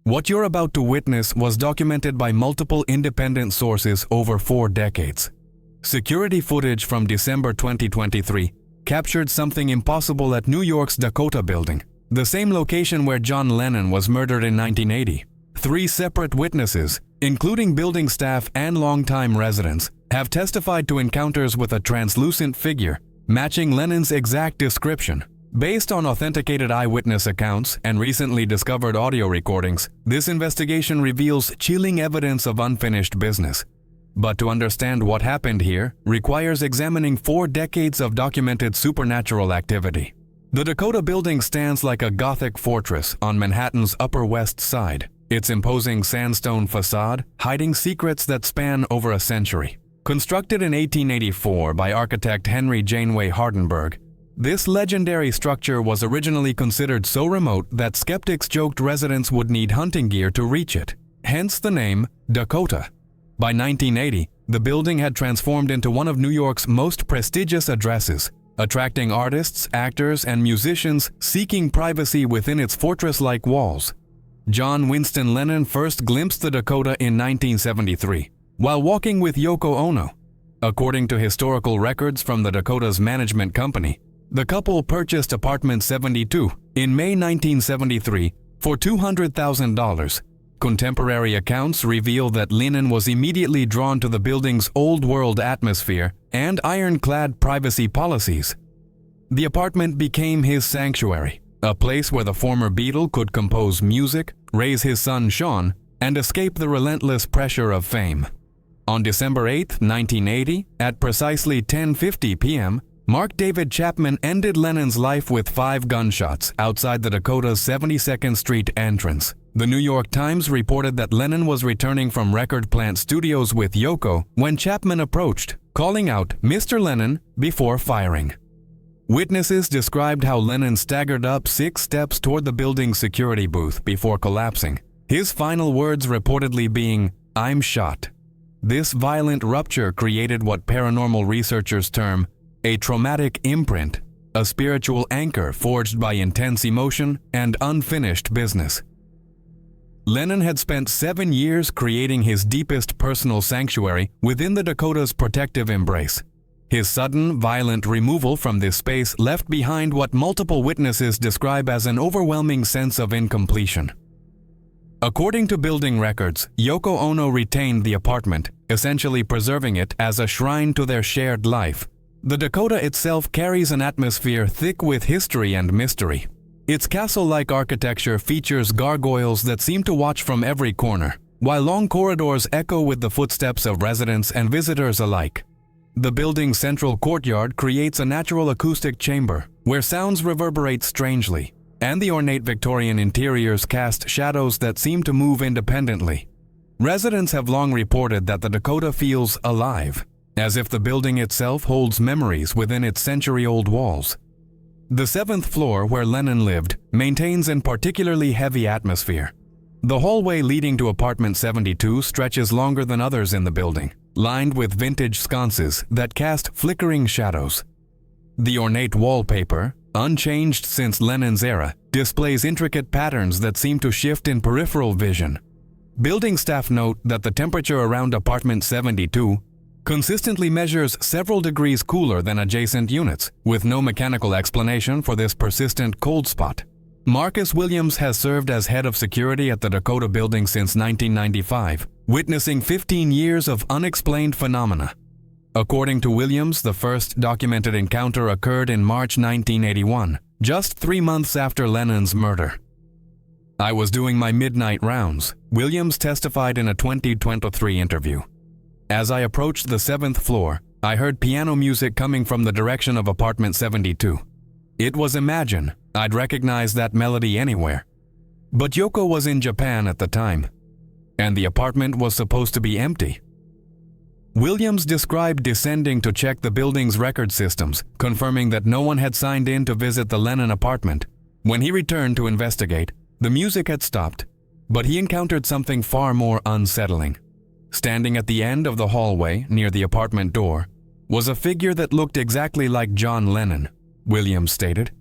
What you're about to witness was documented by multiple independent sources over 4 decades. Security footage from December 2023 captured something impossible at New York's Dakota Building, the same location where John Lennon was murdered in 1980. 3 separate witnesses, including building staff and longtime residents, have testified to encounters with a translucent figure, matching Lennon's exact description. Based on authenticated eyewitness accounts and recently discovered audio recordings, this investigation reveals chilling evidence of unfinished business. But to understand what happened here requires examining 4 decades of documented supernatural activity. The Dakota Building stands like a Gothic fortress on Manhattan's Upper West Side, its imposing sandstone facade hiding secrets that span over a century. Constructed in 1884 by architect Henry Janeway Hardenberg, this legendary structure was originally considered so remote that skeptics joked residents would need hunting gear to reach it, hence the name Dakota. By 1980, the building had transformed into one of New York's most prestigious addresses, attracting artists, actors, and musicians seeking privacy within its fortress-like walls. John Winston Lennon first glimpsed the Dakota in 1973, while walking with Yoko Ono. According to historical records from the Dakota's management company, the couple purchased apartment 72 in May 1973 for $200,000. Contemporary accounts reveal that Lennon was immediately drawn to the building's old-world atmosphere and ironclad privacy policies. The apartment became his sanctuary, a place where the former Beatle could compose music, raise his son Sean, and escape the relentless pressure of fame. On December 8, 1980, at precisely 10:50 p.m., Mark David Chapman ended Lennon's life with 5 gunshots outside the Dakota's 72nd Street entrance. The New York Times reported that Lennon was returning from Record Plant Studios with Yoko when Chapman approached, calling out "Mr. Lennon" before firing. Witnesses described how Lennon staggered up 6 steps toward the building's security booth before collapsing, his final words reportedly being, "I'm shot." This violent rupture created what paranormal researchers term a traumatic imprint, a spiritual anchor forged by intense emotion and unfinished business. Lennon had spent 7 years creating his deepest personal sanctuary within the Dakota's protective embrace. His sudden, violent removal from this space left behind what multiple witnesses describe as an overwhelming sense of incompletion. According to building records, Yoko Ono retained the apartment, essentially preserving it as a shrine to their shared life. The Dakota itself carries an atmosphere thick with history and mystery. Its castle-like architecture features gargoyles that seem to watch from every corner, while long corridors echo with the footsteps of residents and visitors alike. The building's central courtyard creates a natural acoustic chamber, where sounds reverberate strangely, and the ornate Victorian interiors cast shadows that seem to move independently. Residents have long reported that the Dakota feels alive, as if the building itself holds memories within its century-old walls. The 7th floor, where Lennon lived, maintains a particularly heavy atmosphere. The hallway leading to apartment 72 stretches longer than others in the building, lined with vintage sconces that cast flickering shadows. The ornate wallpaper, unchanged since Lennon's era, displays intricate patterns that seem to shift in peripheral vision. Building staff note that the temperature around apartment 72 consistently measures several degrees cooler than adjacent units, with no mechanical explanation for this persistent cold spot. Marcus Williams has served as head of security at the Dakota Building since 1995, witnessing 15 years of unexplained phenomena. According to Williams, the first documented encounter occurred in March 1981, just 3 months after Lennon's murder. "I was doing my midnight rounds," Williams testified in a 2023 interview. "As I approached the 7th floor, I heard piano music coming from the direction of apartment 72. It was Imagine. I'd recognize that melody anywhere. But Yoko was in Japan at the time, and the apartment was supposed to be empty." Williams described descending to check the building's record systems, confirming that no one had signed in to visit the Lennon apartment. When he returned to investigate, the music had stopped, but he encountered something far more unsettling. Standing at the end of the hallway near the apartment door was a figure that looked exactly like John Lennon, Williams stated.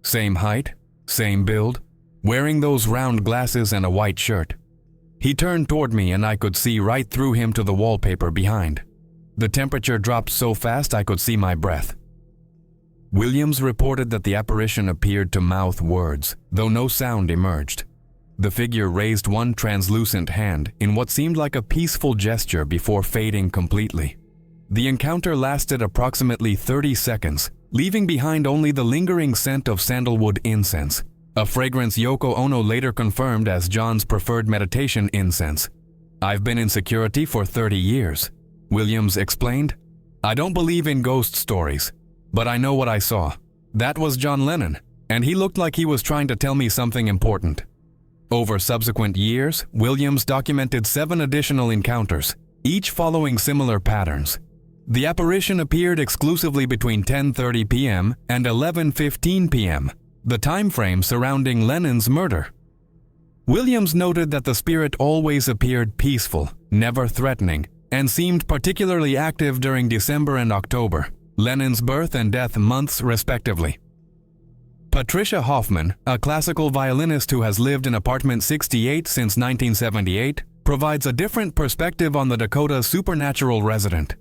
Same height, same build, wearing those round glasses and a white shirt. He turned toward me and I could see right through him to the wallpaper behind. The temperature dropped so fast I could see my breath. Williams reported that the apparition appeared to mouth words, though no sound emerged. The figure raised one translucent hand in what seemed like a peaceful gesture before fading completely. The encounter lasted approximately 30 seconds, leaving behind only the lingering scent of sandalwood incense, a fragrance Yoko Ono later confirmed as John's preferred meditation incense. "I've been in security for 30 years," Williams explained. "I don't believe in ghost stories, but I know what I saw. That was John Lennon, and he looked like he was trying to tell me something important." Over subsequent years, Williams documented 7 additional encounters, each following similar patterns. The apparition appeared exclusively between 10:30 p.m. and 11:15 p.m., the time frame surrounding Lennon's murder. Williams noted that the spirit always appeared peaceful, never threatening, and seemed particularly active during December and October, Lennon's birth and death months respectively. Patricia Hoffman, a classical violinist who has lived in apartment 68 since 1978, provides a different perspective on the Dakota supernatural resident.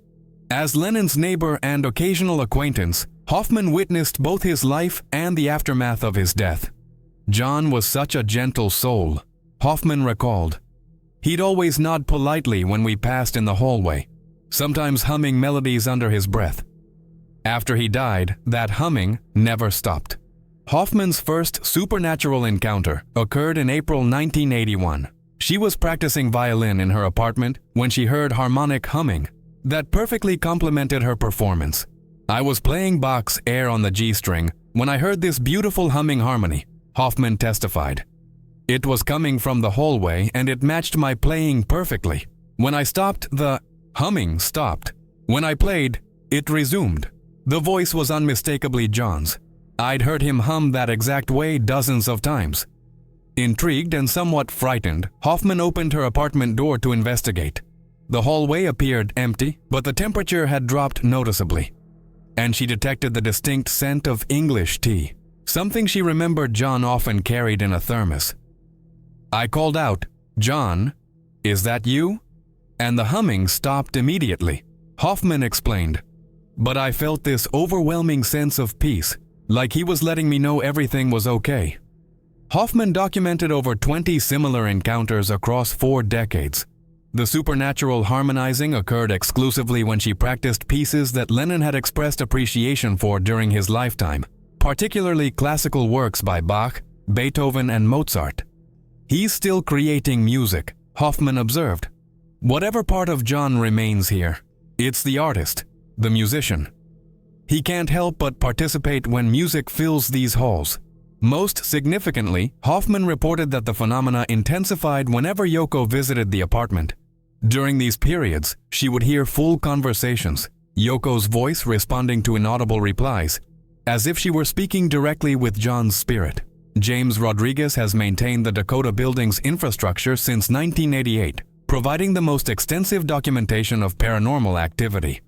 As Lennon's neighbor and occasional acquaintance, Hoffman witnessed both his life and the aftermath of his death. "John was such a gentle soul," Hoffman recalled. "He'd always nod politely when we passed in the hallway, sometimes humming melodies under his breath. After he died, that humming never stopped." Hoffman's first supernatural encounter occurred in April 1981. She was practicing violin in her apartment when she heard harmonic humming that perfectly complemented her performance. "I was playing Bach's Air on the G string when I heard this beautiful humming harmony," Hoffman testified. "It was coming from the hallway and it matched my playing perfectly. When I stopped, the humming stopped. When I played, it resumed." The voice was unmistakably John's. I'd heard him hum that exact way dozens of times. Intrigued and somewhat frightened, Hoffman opened her apartment door to investigate. The hallway appeared empty, but the temperature had dropped noticeably, and she detected the distinct scent of English tea, something she remembered John often carried in a thermos. "I called out, 'John, is that you?' and the humming stopped immediately," Hoffman explained. "But I felt this overwhelming sense of peace, like he was letting me know everything was okay." Hoffman documented over 20 similar encounters across 4 decades. The supernatural harmonizing occurred exclusively when she practiced pieces that Lennon had expressed appreciation for during his lifetime, particularly classical works by Bach, Beethoven, and Mozart. "He's still creating music," Hoffman observed. "Whatever part of John remains here, it's the artist, the musician. He can't help but participate when music fills these halls." Most significantly, Hoffman reported that the phenomena intensified whenever Yoko visited the apartment. During these periods, she would hear full conversations, Yoko's voice responding to inaudible replies, as if she were speaking directly with John's spirit. James Rodriguez has maintained the Dakota Building's infrastructure since 1988, providing the most extensive documentation of paranormal activity.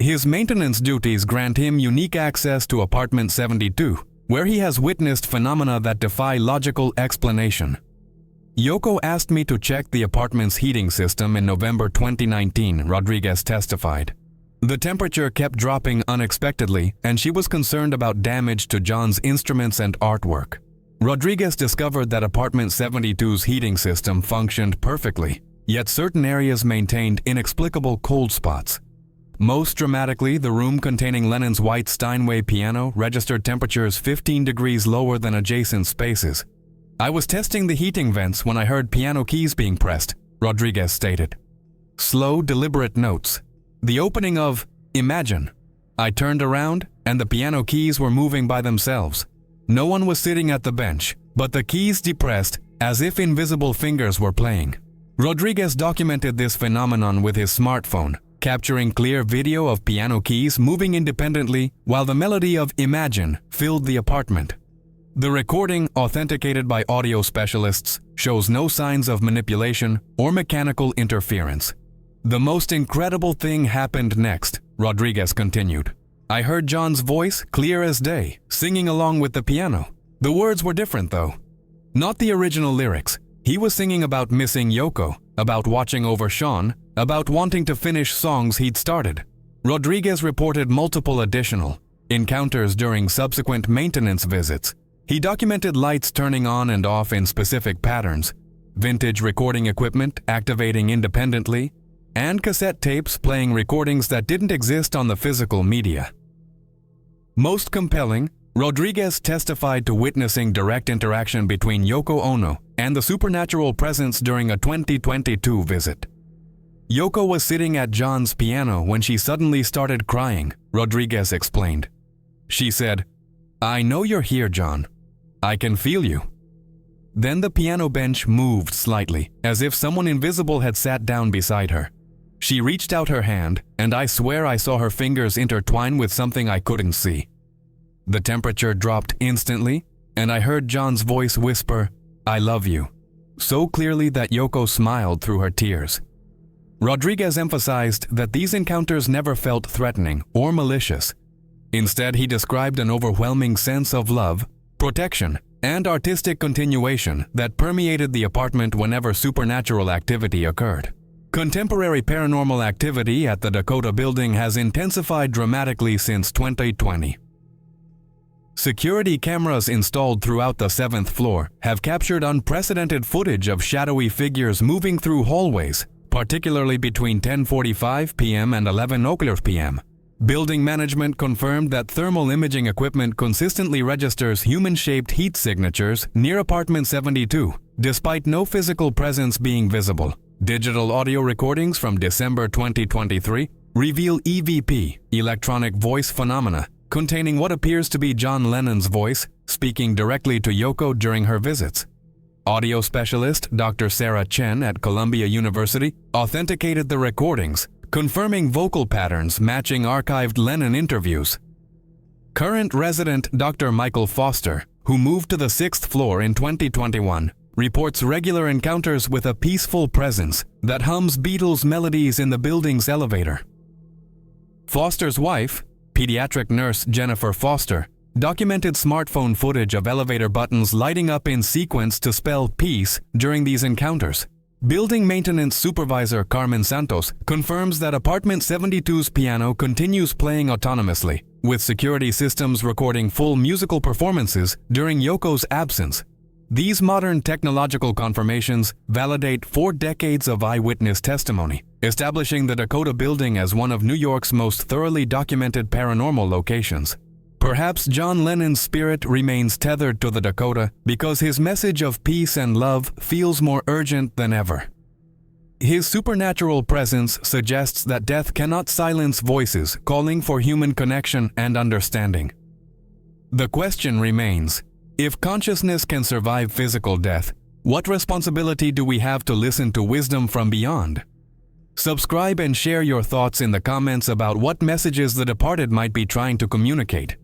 His maintenance duties grant him unique access to apartment 72, where he has witnessed phenomena that defy logical explanation. "Yoko asked me to check the apartment's heating system in November 2019, Rodriguez testified. "The temperature kept dropping unexpectedly, and she was concerned about damage to John's instruments and artwork." Rodriguez discovered that apartment 72's heating system functioned perfectly, yet certain areas maintained inexplicable cold spots. Most dramatically, the room containing Lennon's white Steinway piano registered temperatures 15 degrees lower than adjacent spaces. "I was testing the heating vents when I heard piano keys being pressed," Rodriguez stated. Slow, deliberate notes. The opening of Imagine. I turned around and the piano keys were moving by themselves. No one was sitting at the bench, but the keys depressed as if invisible fingers were playing. Rodriguez documented this phenomenon with his smartphone, capturing clear video of piano keys moving independently while the melody of Imagine filled the apartment. The recording, authenticated by audio specialists, shows no signs of manipulation or mechanical interference. "The most incredible thing happened next," Rodriguez continued. "I heard John's voice clear as day, singing along with the piano. The words were different though. Not the original lyrics. He was singing about missing Yoko, about watching over Sean, about wanting to finish songs he'd started. Rodriguez reported multiple additional encounters during subsequent maintenance visits. He documented lights turning on and off in specific patterns, vintage recording equipment activating independently, and cassette tapes playing recordings that didn't exist on the physical media. Most compelling, Rodriguez testified to witnessing direct interaction between Yoko Ono and the supernatural presence during a 2022 visit. Yoko was sitting at John's piano when she suddenly started crying, Rodriguez explained. She said, "I know you're here, John. I can feel you." Then the piano bench moved slightly, as if someone invisible had sat down beside her. She reached out her hand, and I swear I saw her fingers intertwine with something I couldn't see. The temperature dropped instantly, and I heard John's voice whisper, "I love you," so clearly that Yoko smiled through her tears. Rodriguez emphasized that these encounters never felt threatening or malicious. Instead, he described an overwhelming sense of love, protection, and artistic continuation that permeated the apartment whenever supernatural activity occurred. Contemporary paranormal activity at the Dakota Building has intensified dramatically since 2020. Security cameras installed throughout the 7th floor have captured unprecedented footage of shadowy figures moving through hallways, particularly between 10:45 p.m. and 11:00 p.m. Building management confirmed that thermal imaging equipment consistently registers human-shaped heat signatures near apartment 72, despite no physical presence being visible. Digital audio recordings from December 2023 reveal EVP, electronic voice phenomena, containing what appears to be John Lennon's voice speaking directly to Yoko during her visits. Audio specialist Dr. Sarah Chen at Columbia University authenticated the recordings, confirming vocal patterns matching archived Lennon interviews. Current resident Dr. Michael Foster, who moved to the 6th floor in 2021, reports regular encounters with a peaceful presence that hums Beatles melodies in the building's elevator. Foster's wife, pediatric nurse Jennifer Foster, documented smartphone footage of elevator buttons lighting up in sequence to spell peace during these encounters. Building maintenance supervisor Carmen Santos confirms that apartment 72's piano continues playing autonomously, with security systems recording full musical performances during Yoko's absence. These modern technological confirmations validate 4 decades of eyewitness testimony, establishing the Dakota Building as one of New York's most thoroughly documented paranormal locations. Perhaps John Lennon's spirit remains tethered to the Dakota because his message of peace and love feels more urgent than ever. His supernatural presence suggests that death cannot silence voices calling for human connection and understanding. The question remains, if consciousness can survive physical death, what responsibility do we have to listen to wisdom from beyond? Subscribe and share your thoughts in the comments about what messages the departed might be trying to communicate.